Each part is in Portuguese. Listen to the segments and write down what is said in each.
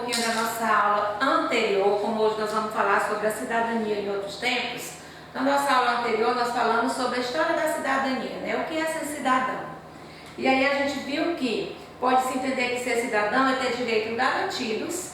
pouquinho da nossa aula anterior, como hoje nós vamos falar sobre a cidadania em outros tempos. Na nossa aula anterior nós falamos sobre a história da cidadania, né? O que é ser cidadão? E aí a gente viu que pode-se entender que ser cidadão é ter direitos garantidos,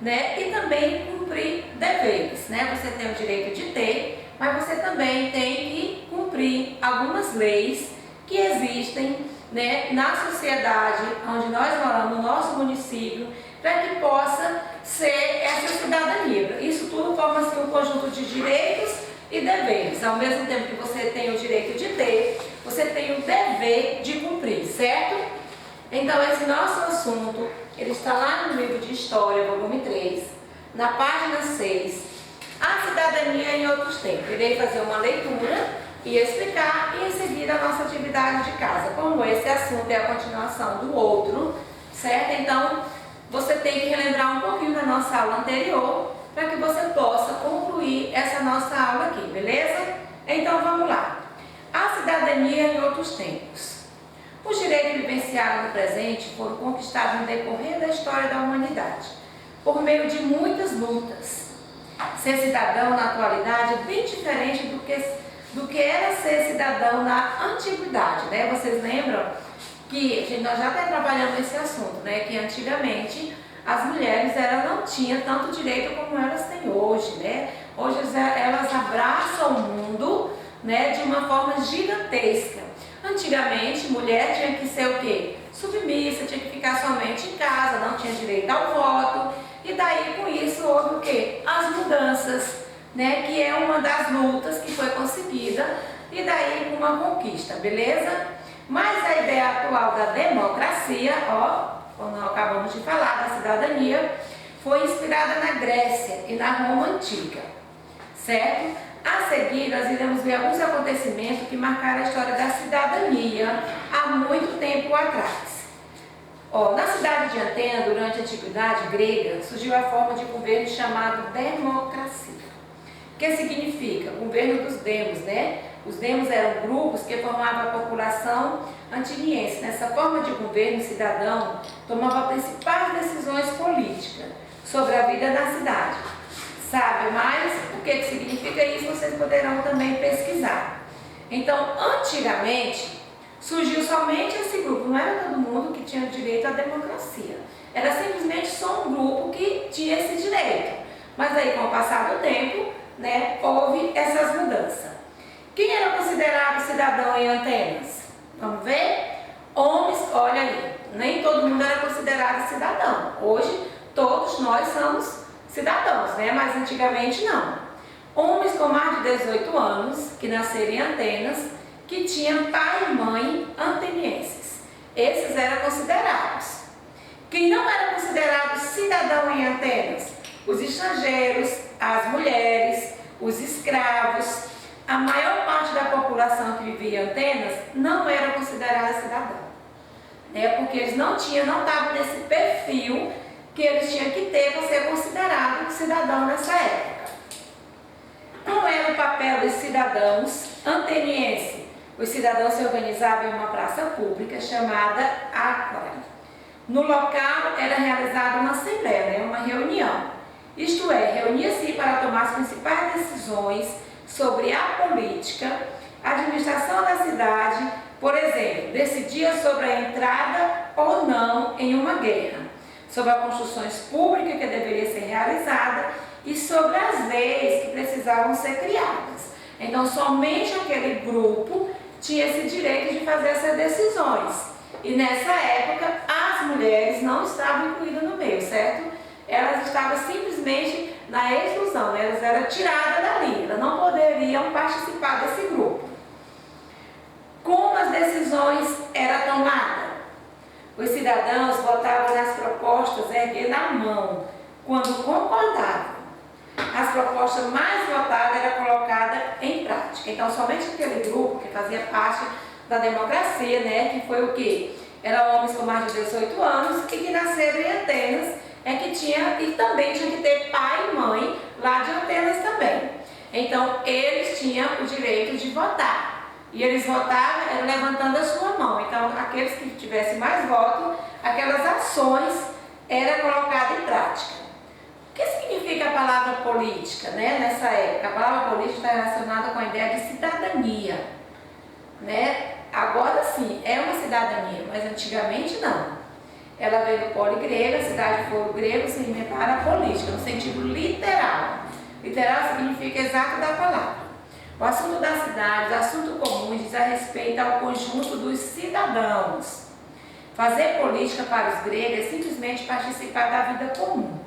né? E também cumprir deveres, né? Você tem o direito de ter, mas você também tem que cumprir algumas leis que existem, né, na sociedade onde nós moramos, no nosso município, para que possa ser essa cidadania. Isso tudo forma-se um conjunto de direitos e deveres. Ao mesmo tempo que você tem o direito de ter, você tem o dever de cumprir, certo? Então esse nosso assunto, ele está lá no livro de História, volume 3, na página 6, a cidadania em outros tempos. Irei fazer uma leitura e explicar, e em seguida a nossa atividade de casa. Como esse assunto é a continuação do outro, certo? Então, você tem que relembrar um pouquinho da nossa aula anterior, para que você possa concluir essa nossa aula aqui, beleza? Então, vamos lá. A cidadania em outros tempos. Os direitos vivenciados no presente foram conquistados no decorrer da história da humanidade, por meio de muitas lutas. Ser cidadão na atualidade é bem diferente do que era ser cidadão na antiguidade, né? Vocês lembram que nós já até trabalhamos esse assunto, né? Que antigamente as mulheres não tinham tanto direito como elas têm hoje, né? Hoje elas abraçam o mundo, né, de uma forma gigantesca. Antigamente, mulher tinha que ser o quê? Submissa, tinha que ficar somente em casa, não tinha direito ao voto. E daí, com isso, houve o quê? As mudanças, né, que é uma das lutas que foi conseguida, e daí uma conquista, beleza? Mas a ideia atual da democracia, como nós acabamos de falar, da cidadania, foi inspirada na Grécia e na Roma Antiga, certo? A seguir, nós iremos ver alguns acontecimentos que marcaram a história da cidadania há muito tempo atrás. Na cidade de Atenas, durante a antiguidade grega, surgiu a forma de governo chamado democracia, que significa governo dos demos, né? Os demos eram grupos que formavam a população ateniense. Nessa forma de governo, o cidadão tomava principais decisões políticas sobre a vida da cidade. Sabe mais o que significa isso? Vocês poderão também pesquisar. Então, antigamente, surgiu somente esse grupo, não era todo mundo que tinha direito à democracia. Era simplesmente só um grupo que tinha esse direito. Mas aí, com o passar do tempo, né, houve essas mudanças. Quem era considerado cidadão em Atenas? Vamos ver? Homens, olha aí, nem todo mundo era considerado cidadão. Hoje, todos nós somos cidadãos, né? Mas antigamente não. Homens com mais de 18 anos, que nasceram em Atenas, que tinham pai e mãe atenienses. Esses eram considerados. Quem não era considerado cidadão em Atenas? Os estrangeiros, as mulheres, os escravos. A maior parte da população que vivia em Atenas não era considerada cidadã, né? Porque eles não estavam nesse perfil que eles tinham que ter para ser considerado cidadão nessa época. Qual era o papel dos cidadãos atenienses? Os cidadãos se organizavam em uma praça pública chamada Ágora. No local era realizada uma assembleia, né? Uma reunião. Isto é, reunia-se para tomar as principais decisões sobre a política, a administração da cidade, por exemplo, decidia sobre a entrada ou não em uma guerra, sobre as construções públicas que deveria ser realizada e sobre as leis que precisavam ser criadas. Então, somente aquele grupo tinha esse direito de fazer essas decisões. E nessa época, as mulheres não estavam incluídas no meio, certo? Elas estavam simplesmente na exclusão, né? Elas eram tiradas dali, elas não poderiam participar desse grupo. Como as decisões eram tomadas? Os cidadãos votavam nas propostas erguendo a mão quando concordavam. As propostas mais votadas eram colocadas em prática. Então, somente aquele grupo que fazia parte da democracia, né, que foi o quê? Eram homens com mais de 18 anos e que nasceram em Atenas, e também tinha que ter pai e mãe lá de Atenas também. Então, eles tinham o direito de votar. E eles votavam levantando a sua mão. Então, aqueles que tivessem mais votos, aquelas ações eram colocadas em prática. política, né? Nessa época, a palavra política está relacionada com a ideia de cidadania, né? Agora sim, é uma cidadania, mas antigamente não. Ela veio do poligrego, a cidade de foro grego, se remete a política, no sentido literal. Literal significa exato da palavra. O assunto da cidade, o assunto comum, diz a respeito ao conjunto dos cidadãos. Fazer política para os gregos é simplesmente participar da vida comum.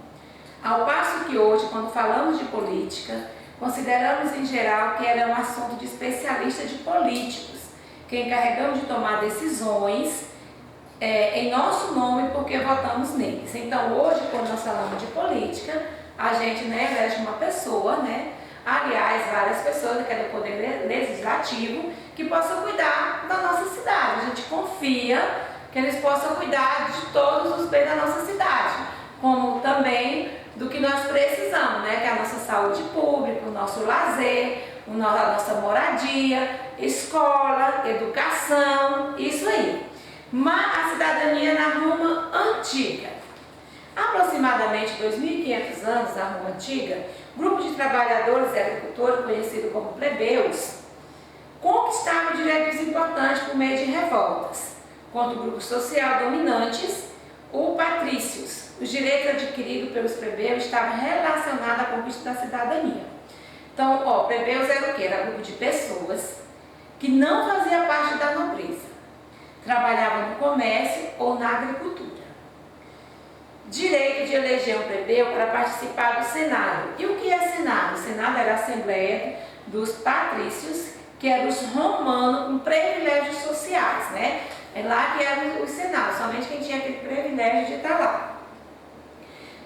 Ao passo que hoje, quando falamos de política, consideramos em geral que era um assunto de especialistas de políticos, que encarregamos de tomar decisões em nosso nome porque votamos neles. Então hoje, quando nós falamos de política, a gente elege uma pessoa, aliás, várias pessoas que é do poder legislativo, que possam cuidar da nossa cidade. A gente confia que eles possam cuidar de todos os bens da nossa cidade, como também do que nós precisamos, que é a nossa saúde pública, o nosso lazer, a nossa moradia, escola, educação, isso aí. Mas a cidadania na Roma antiga. Aproximadamente 2.500 anos na Roma antiga, grupo de trabalhadores e agricultores, conhecido como plebeus, conquistavam direitos importantes por meio de revoltas contra o grupo social dominantes, os patrícios. Os direitos adquiridos pelos plebeus estavam relacionados à conquista da cidadania. Então, plebeus era o quê? Era um grupo de pessoas que não fazia parte da nobreza, trabalhavam no comércio ou na agricultura. Direito de eleger um plebeu para participar do Senado. E o que é Senado? O Senado era a Assembleia dos Patrícios, que eram os romanos com privilégios sociais, É lá que era o Senado, somente quem tinha aquele privilégio de estar lá.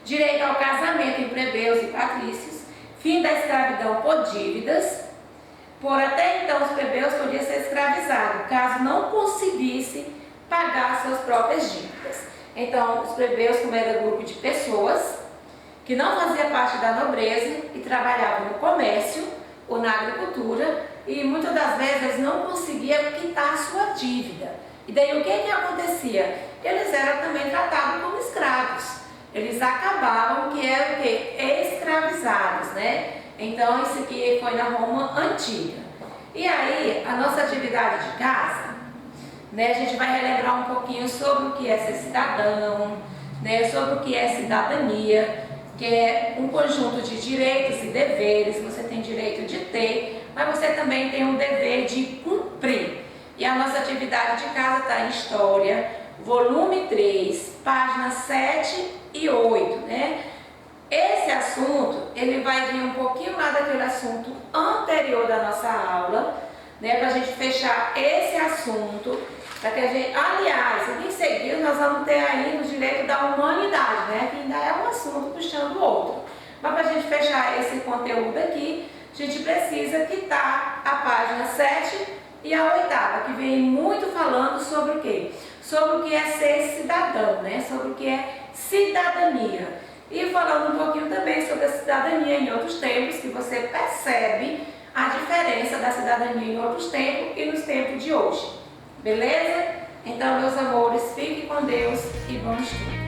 Direito ao casamento em plebeus e patrícios, fim da escravidão por dívidas. Por até então os plebeus podiam ser escravizados, caso não conseguisse pagar suas próprias dívidas. Então, os plebeus, como era um grupo de pessoas que não fazia parte da nobreza e trabalhavam no comércio ou na agricultura, e muitas das vezes eles não conseguiam quitar a sua dívida. E daí o que acontecia? Eles eram também tratados como escravos. Eles acabavam que eram o quê? Escravizados, Então isso aqui foi na Roma antiga. E aí, a nossa atividade de casa, a gente vai relembrar um pouquinho sobre o que é ser cidadão, sobre o que é cidadania, que é um conjunto de direitos e deveres. Você tem direito de ter, mas você também tem um dever de cumprir. E a nossa atividade de casa está em História, volume 3, páginas 7 e 8, Esse assunto, ele vai vir um pouquinho lá daquele assunto anterior da nossa aula, para a gente fechar esse assunto, para que a gente, aliás, em seguida nós vamos ter aí o direito da humanidade, que ainda é um assunto puxando o outro. Mas para a gente fechar esse conteúdo aqui, a gente precisa quitar a página 7 e a 8ª, que vem muito falando sobre o quê? Sobre o que é ser cidadão, sobre o que é cidadania. E falando um pouquinho também sobre a cidadania em outros tempos, que você percebe a diferença da cidadania em outros tempos e nos tempos de hoje. Beleza? Então, meus amores, fiquem com Deus e bom estudo.